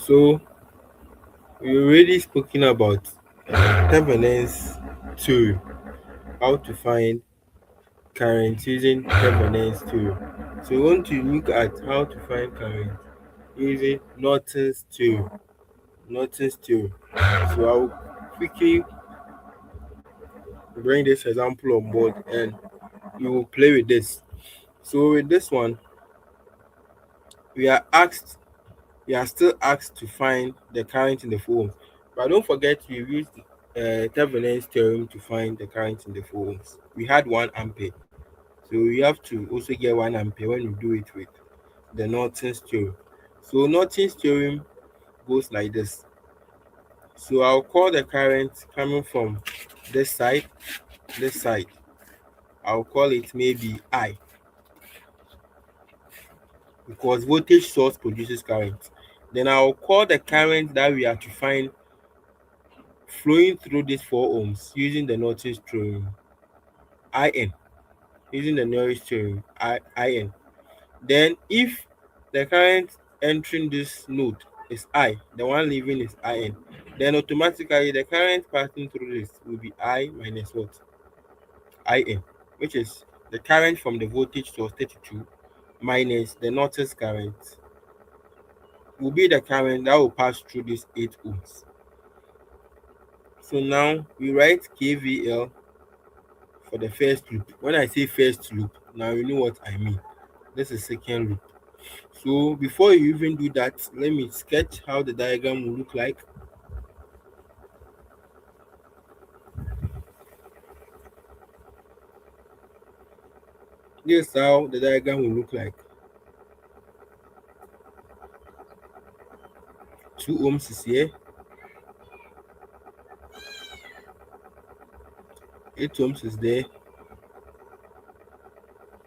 So we already spoken about Thevenin's theorem, how to find current using Thevenin's theorem. So we want to look at how to find current using Norton's theorem. Norton's theorem. So I'll quickly bring this example on board and we will play with this. So with this one, we are asked, we are still asked to find the current in the 4 ohms. But don't forget we used Thevenin's theorem to find the current in the 4 ohms. We had 1 ampere. So we have to also get 1 ampere when we do it with the Norton's theorem. So Norton's theorem goes like this. So I'll call the current coming from this side, this side. I'll call it maybe I, because voltage source produces current. Then I'll call the current that we are to find flowing through these 4 ohms using the Norton's theorem IN. Using the Norton's theorem IN. Then if the current entering this node is I, the one leaving is IN, then automatically the current passing through this will be I minus what? IN, which is the current from the voltage source 32 minus the Norton's current will be the current that will pass through this 8 ohms. So now we write KVL for the first loop. When I say first loop, now you know what I mean. This is second loop. So before you even do that, let me sketch how the diagram will look like. This is how the diagram will look like. 2 ohms is here. 8 ohms is there.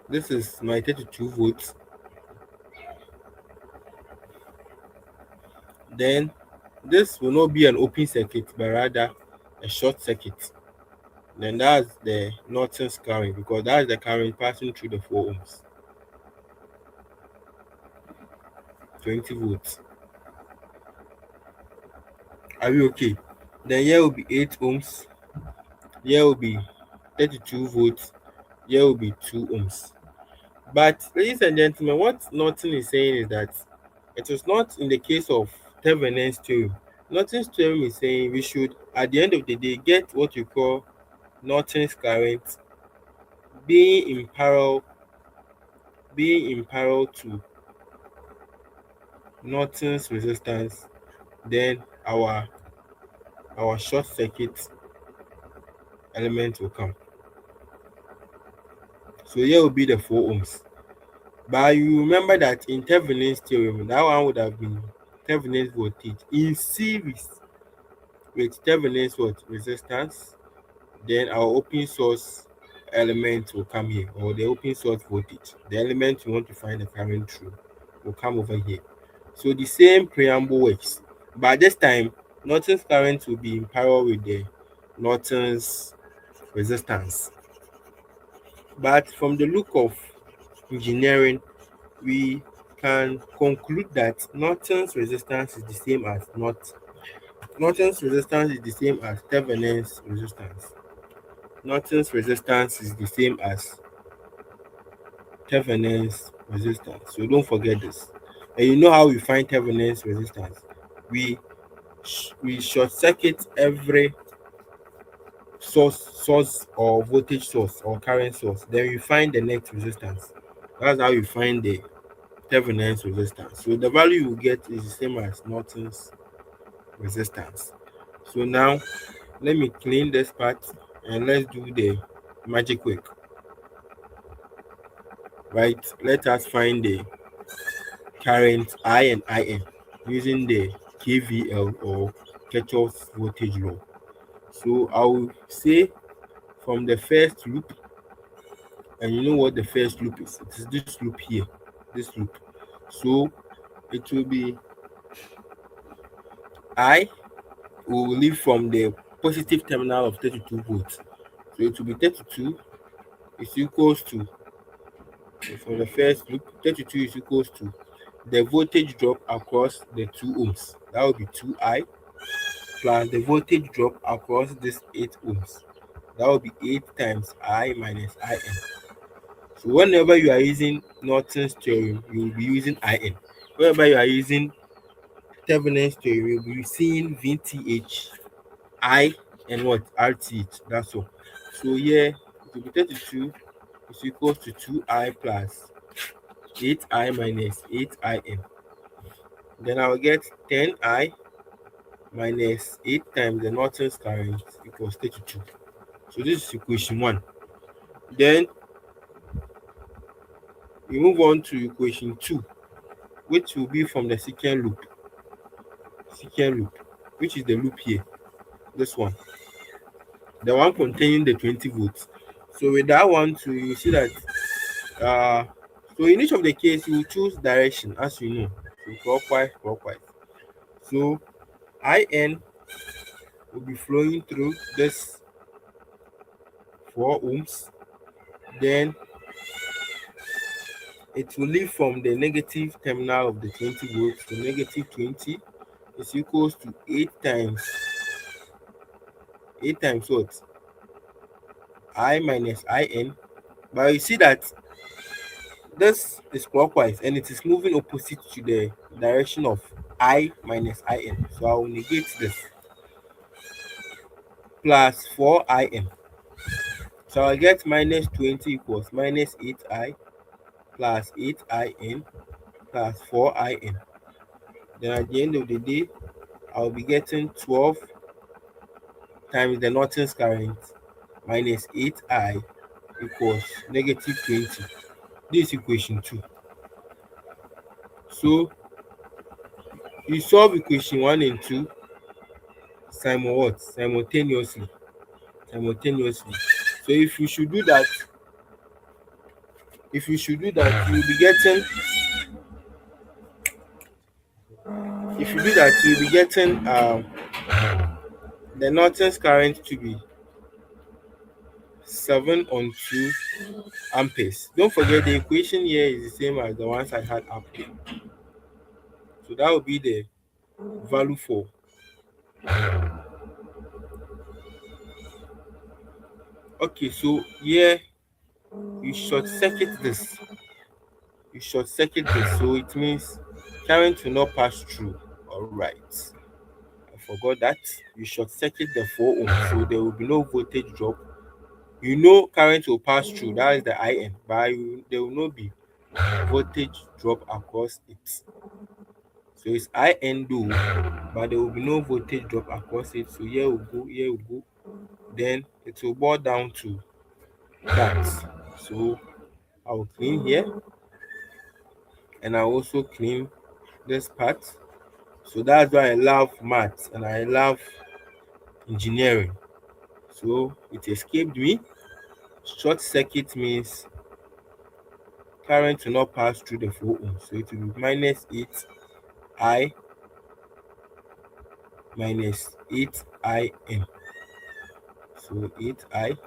This is my 32 volts. Then this will not be an open circuit, but rather a short circuit. Then that's the Norton's current, because that's the current passing through the 4 ohms. 20 volts. Are we okay? Then here will be 8 ohms. Here will be 32 volts. Here will be 2 ohms. But ladies and gentlemen, what Norton is saying is that it was not in the case of Thevenin's theorem. Norton's theorem is saying we should, at the end of the day, get what you call Norton's current being in parallel to Norton's resistance. Then our short circuit element will come. So here will be the 4 ohms. But you remember that in Thevenin's theorem, that one would have been Thevenin's voltage in series with Thevenin's what? Resistance. Then our open source element will come here, or the open source voltage. The element you want to find the current through will come over here. So the same preamble works. But this time, Norton's current will be in parallel with the Norton's resistance. But from the look of engineering, we can conclude that Norton's resistance is the same as Norton's resistance is the same as Thevenin's resistance. Norton's resistance is the same as Thevenin's resistance. So don't forget this. And you know how we find Thevenin's resistance? We short circuit every source or voltage source or current source. Then we find the net resistance. That's how you find the Thevenin's resistance. So the value you get is the same as Norton's resistance. So now let me clean this part and let's do the magic work. Right, let us find the current I and IN using the KVL or Kirchhoff's voltage law. So I will say from the first loop, and you know what the first loop is? It is this loop here, this loop. So it will be I will leave from the positive terminal of 32 volts. So it will be 32 is equals to, from the first loop, 32 is equals to the voltage drop across the 2 ohms. That will be 2I plus the voltage drop across this 8 ohms. That will be 8 times I minus IN. So whenever you are using Norton's theorem, you will be using IN. Whenever you are using Thevenin's theorem, you will be seeing VTH, I, and what? RTH. That's all. So here, it will be 32 is equals to 2I plus 8I minus 8IN. Then I will get 10I minus 8 times the Norton's current equals 32. So this is equation 1. Then we move on to equation 2, which will be from the second loop, which is the loop here, this one, the one containing the 20 volts. So with that one too, you see that uh so in each of the case you choose direction, as you know, so clockwise. So IN will be flowing through this 4 ohms. Then it will leave from the negative terminal of the 20 volts to negative 20 is equals to 8 times what? I minus IN. But you see that this is clockwise and it is moving opposite to the direction of I minus IN. So I will negate this plus 4IN. So I get minus 20 equals minus 8I plus 8IN plus 4IN. Then at the end of the day, I'll be getting 12 times the Norton's current minus 8I equals negative 20. This is equation 2. So you solve equation 1 and 2 simultaneously. So you'll be getting if you do that you'll be getting the Norton's current to be 7 on 2 amperes. Don't forget the equation here is the same as the ones I had up here. So that will be the value for. Okay, so here you short circuit this. So it means current will not pass through. All right, I forgot that. You short circuit the 4 ohms, so there will be no voltage drop. You know current will pass through, that is the IN, but there will not be voltage drop across it. So it's IN though, but there will be no voltage drop across it. So here we go. Then it will boil down to that. So I will clean here and I also clean this part. So that's why I love maths and I love engineering. So it escaped me. Short circuit means current will not pass through the 4 ohms. So it will be minus 8I minus 8IN. So 8I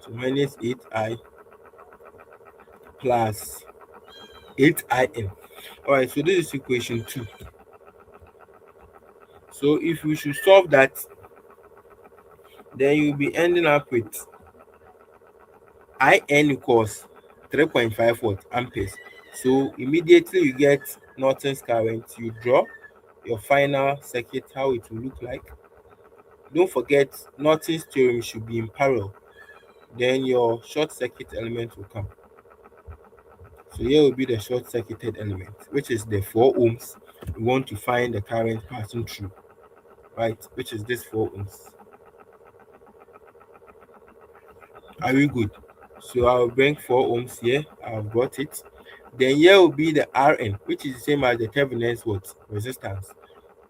so minus 8I plus 8IN. Alright, so this is equation 2. So if we should solve that, then you'll be ending up with IN equals 3.5 watt amperes. So immediately you get Norton's current, you draw your final circuit, how it will look like. Don't forget Norton's theorem should be in parallel. Then your short circuit element will come. So here will be the short circuited element, which is the 4 ohms. We want to find the current passing through, right? Which is this 4 ohms. Are we good? So I'll bring 4 ohms here. I've got it. Then here will be the Rn, which is the same as the Thevenin's what? Resistance.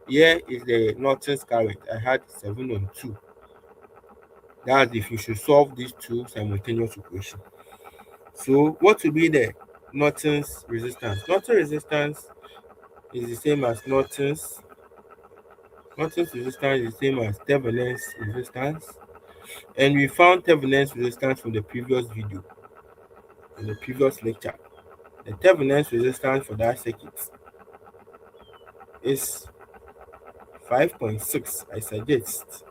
Here is the Norton's current. I had 7 on 2. That's if you should solve these two simultaneous equations. So what will be the Norton's resistance? Norton's resistance is the same as Norton's Norton's resistance is the same as Thevenin's resistance, and we found Thevenin's resistance from the previous video, in the previous lecture. The Thevenin's resistance for that circuit is 5.6. I suggest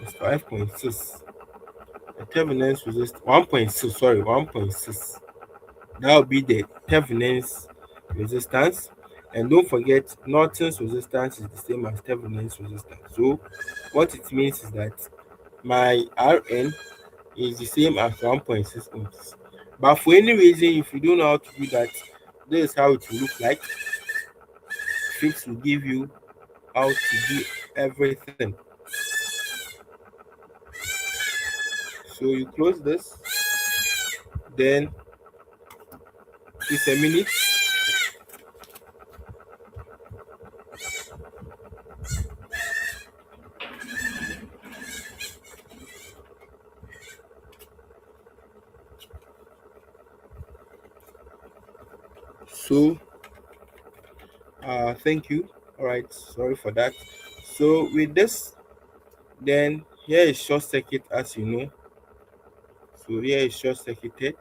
it's 5.6. The Thevenin's resistance 1.6. Sorry, 1.6. That will be the Thevenin's resistance. And don't forget, Norton's resistance is the same as Thevenin's resistance. So what it means is that my Rn is the same as 1.6 ohms. But for any reason, if you don't know how to do that, this is how it will look like. Fix will give you how to do everything. So you close this, then it's a minute. So thank you. All right, sorry for that. So with this, then here is short circuit, as you know. So here is short circuited.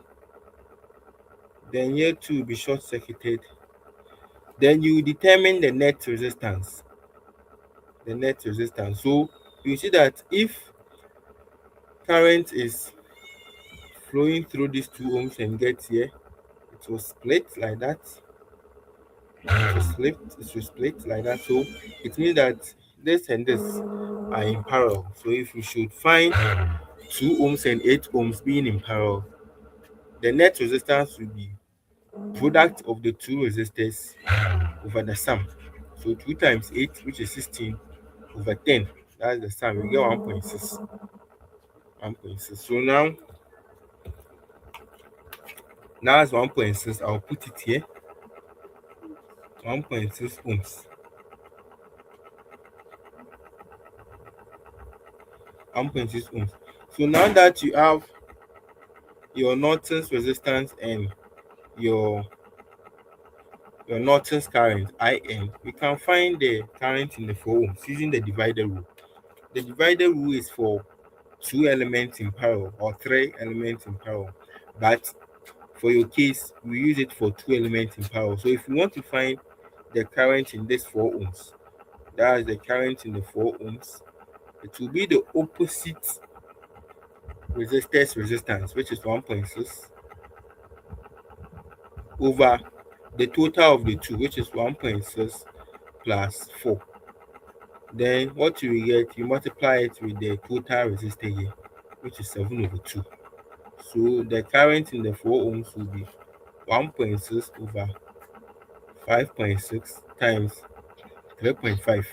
Then here too will be short circuited. Then you determine the net resistance. The net resistance. So you see that if current is flowing through these 2 ohms and gets here, it will split like that. It will split like that. So it means that this and this are in parallel. So if you should find 2 ohms and 8 ohms being in parallel, the net resistance will be product of the two resistors over the sum. So 2 times 8, which is 16, over 10. That's the sum. We get 1.6. 1.6. So now it's 1.6. I'll put it here. 1.6 ohms. 1.6 ohms. So now that you have your Norton's resistance and your Norton's current IN, we can find the current in the 4 ohms using the divider rule. The divider rule is for 2 elements in parallel or 3 elements in parallel, but for your case we use it for 2 elements in parallel. So if you want to find the current in this 4 ohms, that is the current in the 4 ohms, it will be the opposite resistor's resistance, which is 1.6, over the total of the two, which is 1.6 plus 4. Then what you will get, you multiply it with the total resistor here, which is 7 over 2. So the current in the 4 ohms will be 1.6 over 5.6 times 3.5.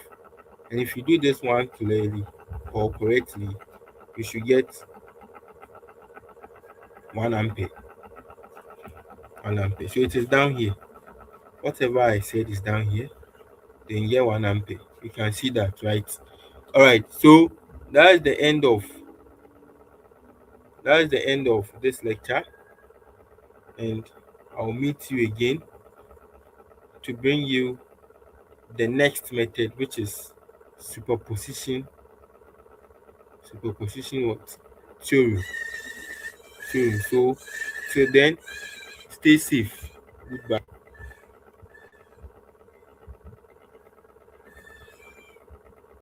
And if you do this one clearly or correctly, you should get 1 ampere. 1 ampere. So it is down here. Whatever I said is down here. Then here 1 ampere. You can see that, right? All right. So that is the end of this lecture, and I'll meet you again to bring you the next method, which is superposition. What? Theory. So till then, stay safe. Goodbye.